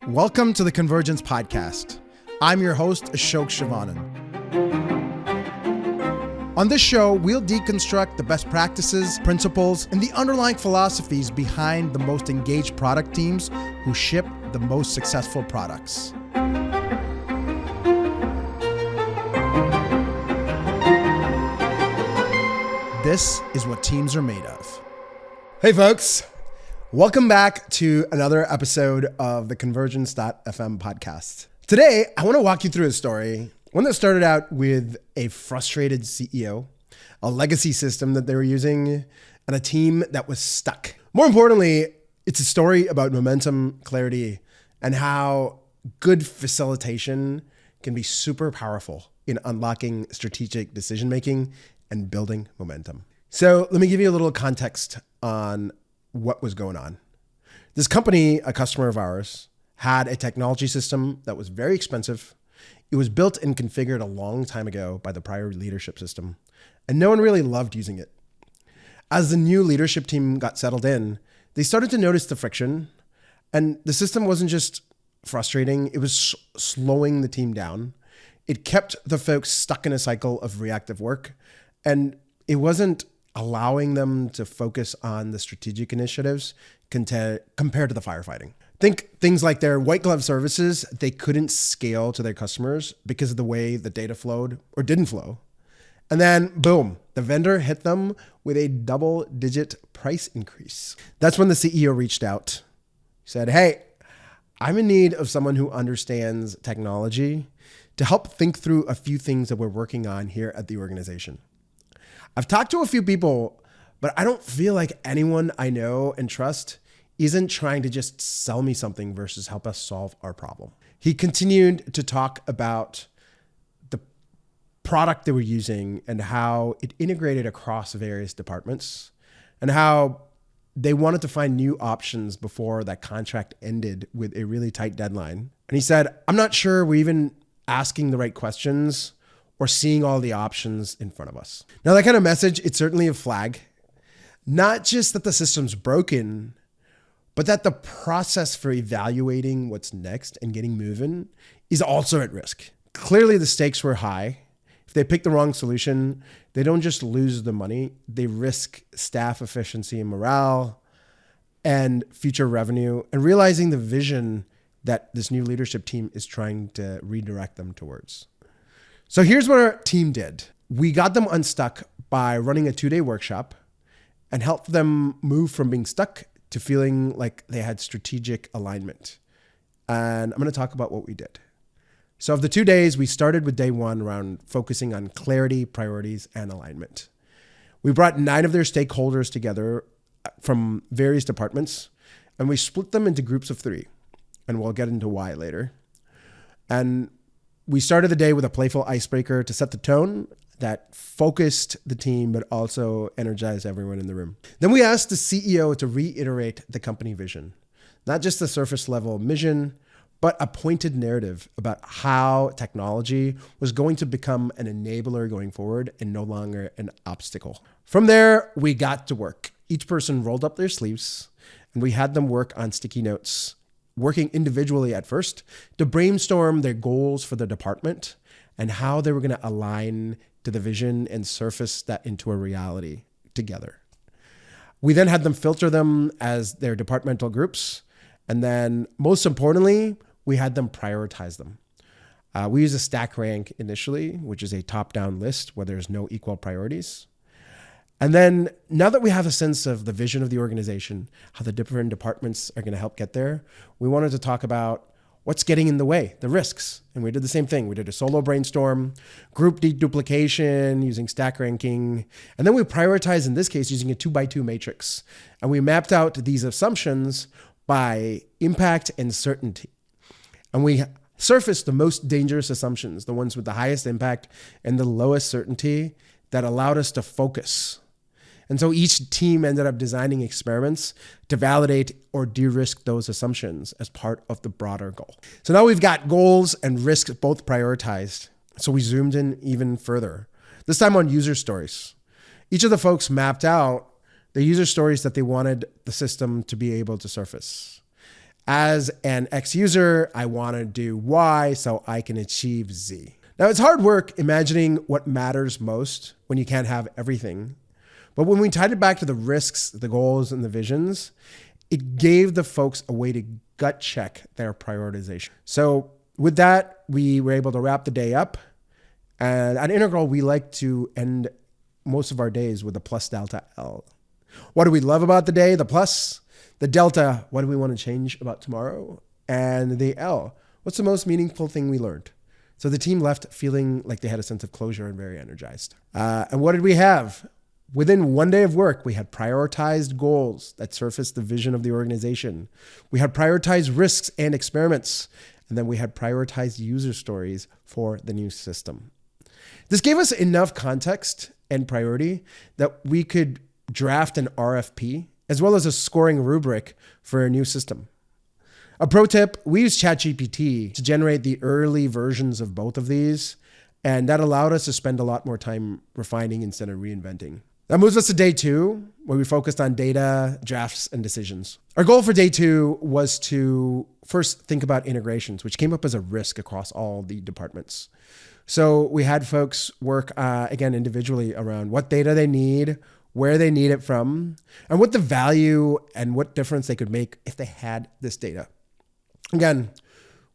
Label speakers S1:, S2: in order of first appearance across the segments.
S1: Welcome to the Convergence Podcast. I'm your host, Ashok Shivanan. On this show, we'll deconstruct the best practices, principles, and the underlying philosophies behind the most engaged product teams who ship the most successful products. This is what teams are made of. Hey folks, welcome back to another episode of the Convergence.fm podcast. Today, I want to walk you through a story, one that started out with a frustrated CEO, a legacy system that they were using, and a team that was stuck. More importantly, it's a story about momentum, clarity, and how good facilitation can be super powerful in unlocking strategic decision-making and building momentum. So let me give you a little context on what was going on. This company, a customer of ours, had a technology system that was very expensive. It was built and configured a long time ago by the prior leadership system, and no one really loved using it. As the new leadership team got settled in, they started to notice the friction, and the system wasn't just frustrating, it was slowing the team down. It kept the folks stuck in a cycle of reactive work, and it wasn't allowing them to focus on the strategic initiatives compared to the firefighting. Think things like their white glove services, they couldn't scale to their customers because of the way the data flowed or didn't flow. And then boom, the vendor hit them with a double-digit price increase. That's when the CEO reached out. He said, hey, I'm in need of someone who understands technology to help think through a few things that we're working on here at the organization. I've talked to a few people, but I don't feel like anyone I know and trust isn't trying to just sell me something versus help us solve our problem. He continued to talk about the product they were using and how it integrated across various departments and how they wanted to find new options before that contract ended with a really tight deadline. And he said, I'm not sure we're even asking the right questions or seeing all the options in front of us. Now that kind of message, it's certainly a flag. Not just that the system's broken, but that the process for evaluating what's next and getting moving is also at risk. Clearly the stakes were high. If they pick the wrong solution, they don't just lose the money, they risk staff efficiency and morale and future revenue and realizing the vision that this new leadership team is trying to redirect them towards. So here's what our team did. We got them unstuck by running a 2-day workshop and helped them move from being stuck to feeling like they had strategic alignment. And I'm going to talk about what we did. So of the 2 days, we started with day 1 around focusing on clarity, priorities, and alignment. We brought 9 of their stakeholders together from various departments, and we split them into groups of 3. And we'll get into why later. And we started the day with a playful icebreaker to set the tone that focused the team, but also energized everyone in the room. Then we asked the CEO to reiterate the company vision, not just the surface level mission, but a pointed narrative about how technology was going to become an enabler going forward and no longer an obstacle. From there, we got to work. Each person rolled up their sleeves and we had them work on sticky notes, working individually at first to brainstorm their goals for the department and how they were going to align to the vision and surface that into a reality together. We then had them filter them as their departmental groups. And then most importantly, we had them prioritize them. We use a stack rank initially, which is a top-down list where there's no equal priorities. And then now that we have a sense of the vision of the organization, how the different departments are going to help get there, we wanted to talk about what's getting in the way, the risks. And we did the same thing. We did a solo brainstorm, group deduplication using stack ranking. And then we prioritized, in this case, using a 2x2 matrix. And we mapped out these assumptions by impact and certainty. And we surfaced the most dangerous assumptions, the ones with the highest impact and the lowest certainty that allowed us to focus. And so each team ended up designing experiments to validate or de-risk those assumptions as part of the broader goal. So now we've got goals and risks both prioritized. So we zoomed in even further, this time on user stories. Each of the folks mapped out the user stories that they wanted the system to be able to surface. As an X user, I want to do Y so I can achieve Z. Now, it's hard work imagining what matters most when you can't have everything. But when we tied it back to the risks, the goals, and the visions, it gave the folks a way to gut check their prioritization. So with that, we were able to wrap the day up. And at Integral, we like to end most of our days with a plus delta L. What do we love about the day? The plus. The delta, what do we want to change about tomorrow? And the L, what's the most meaningful thing we learned? So the team left feeling like they had a sense of closure and very energized. And what did we have? Within one day of work, we had prioritized goals that surfaced the vision of the organization. We had prioritized risks and experiments. And then we had prioritized user stories for the new system. This gave us enough context and priority that we could draft an RFP as well as a scoring rubric for a new system. A pro tip, we used ChatGPT to generate the early versions of both of these, and that allowed us to spend a lot more time refining instead of reinventing. That moves us to day 2, where we focused on data, drafts, and decisions. Our goal for day 2 was to first think about integrations, which came up as a risk across all the departments. So we had folks work, again, individually around what data they need, where they need it from, and what the value and what difference they could make if they had this data. Again,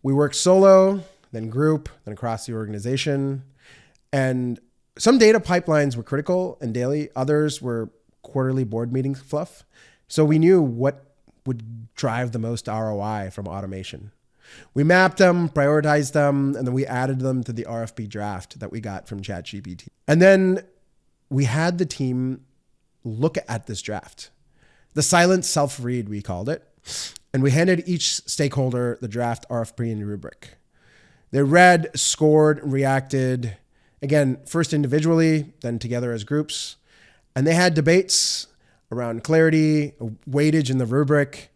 S1: we worked solo, then group, then across the organization. And some data pipelines were critical and daily. Others were quarterly board meeting fluff. So we knew what would drive the most ROI from automation. We mapped them, prioritized them, and then we added them to the RFP draft that we got from ChatGPT. And then we had the team look at this draft. The silent self-read, we called it. And we handed each stakeholder the draft RFP and rubric. They read, scored, and reacted, again, first individually, then together as groups. And they had debates around clarity, weightage in the rubric,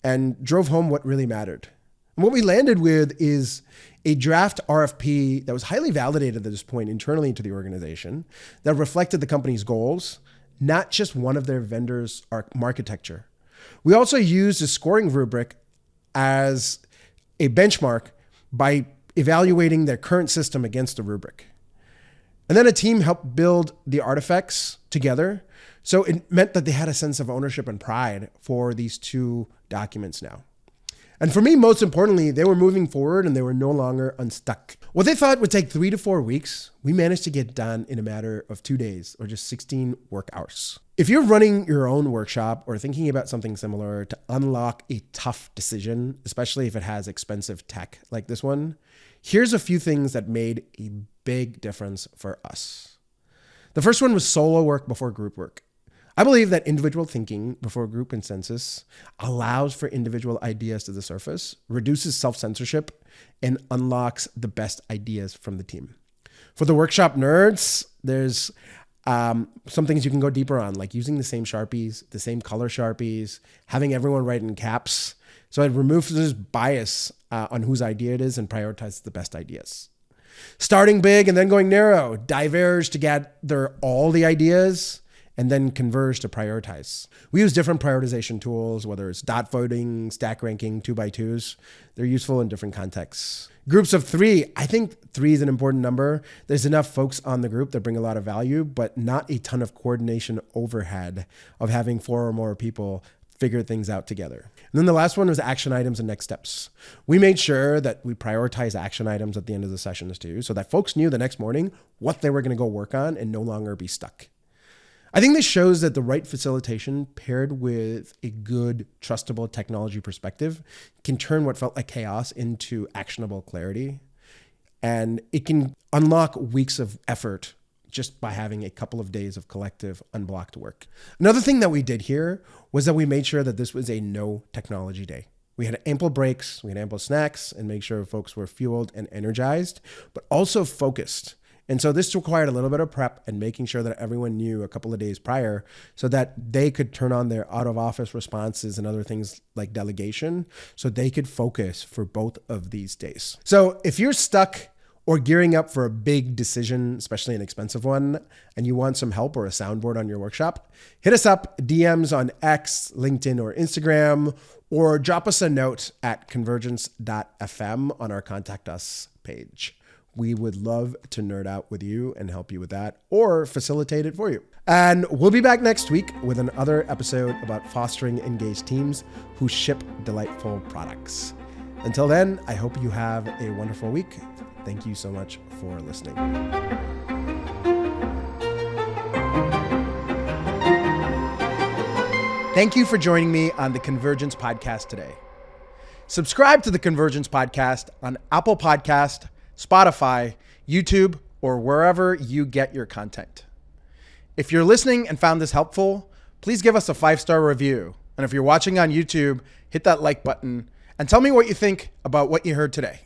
S1: and drove home what really mattered. And what we landed with is a draft RFP that was highly validated at this point internally to the organization, that reflected the company's goals, not just one of their vendors' architecture. We also used a scoring rubric as a benchmark by evaluating their current system against the rubric. And then a team helped build the artifacts together. So it meant that they had a sense of ownership and pride for these 2 documents now. And for me, most importantly, they were moving forward and they were no longer unstuck. What they thought would take 3 to 4 weeks, we managed to get done in a matter of 2 days or just 16 work hours. If you're running your own workshop or thinking about something similar to unlock a tough decision, especially if it has expensive tech like this one, here's a few things that made a big difference for us. The first one was solo work before group work. I believe that individual thinking before group consensus allows for individual ideas to the surface, reduces self-censorship, and unlocks the best ideas from the team. For the workshop nerds, there's some things you can go deeper on, like using the same Sharpies, the same color Sharpies, having everyone write in caps. So it removes this bias on whose idea it is and prioritizes the best ideas. Starting big and then going narrow, diverge to gather all the ideas, and then converge to prioritize. We use different prioritization tools, whether it's dot voting, stack ranking, 2x2s. They're useful in different contexts. Groups of 3, I think 3 is an important number. There's enough folks on the group that bring a lot of value, but not a ton of coordination overhead of having 4 or more people figure things out together. And then the last one was action items and next steps. We made sure that we prioritize action items at the end of the sessions too, so that folks knew the next morning what they were going to go work on and no longer be stuck. I think this shows that the right facilitation paired with a good, trustable technology perspective can turn what felt like chaos into actionable clarity. And it can unlock weeks of effort just by having a couple of days of collective unblocked work. Another thing that we did here was that we made sure that this was a no technology day. We had ample breaks, we had ample snacks, and make sure folks were fueled and energized, but also focused. And so this required a little bit of prep and making sure that everyone knew a couple of days prior so that they could turn on their out of office responses and other things like delegation so they could focus for both of these days. So if you're stuck or gearing up for a big decision, especially an expensive one, and you want some help or a soundboard on your workshop, hit us up, DMs on X, LinkedIn, or Instagram, or drop us a note at convergence.fm on our Contact Us page. We would love to nerd out with you and help you with that or facilitate it for you. And we'll be back next week with another episode about fostering engaged teams who ship delightful products. Until then, I hope you have a wonderful week. Thank you so much for listening. Thank you for joining me on the Convergence Podcast today. Subscribe to the Convergence Podcast on Apple Podcast, Spotify, YouTube, or wherever you get your content. If you're listening and found this helpful, please give us a 5-star review. And if you're watching on YouTube, hit that like button and tell me what you think about what you heard today.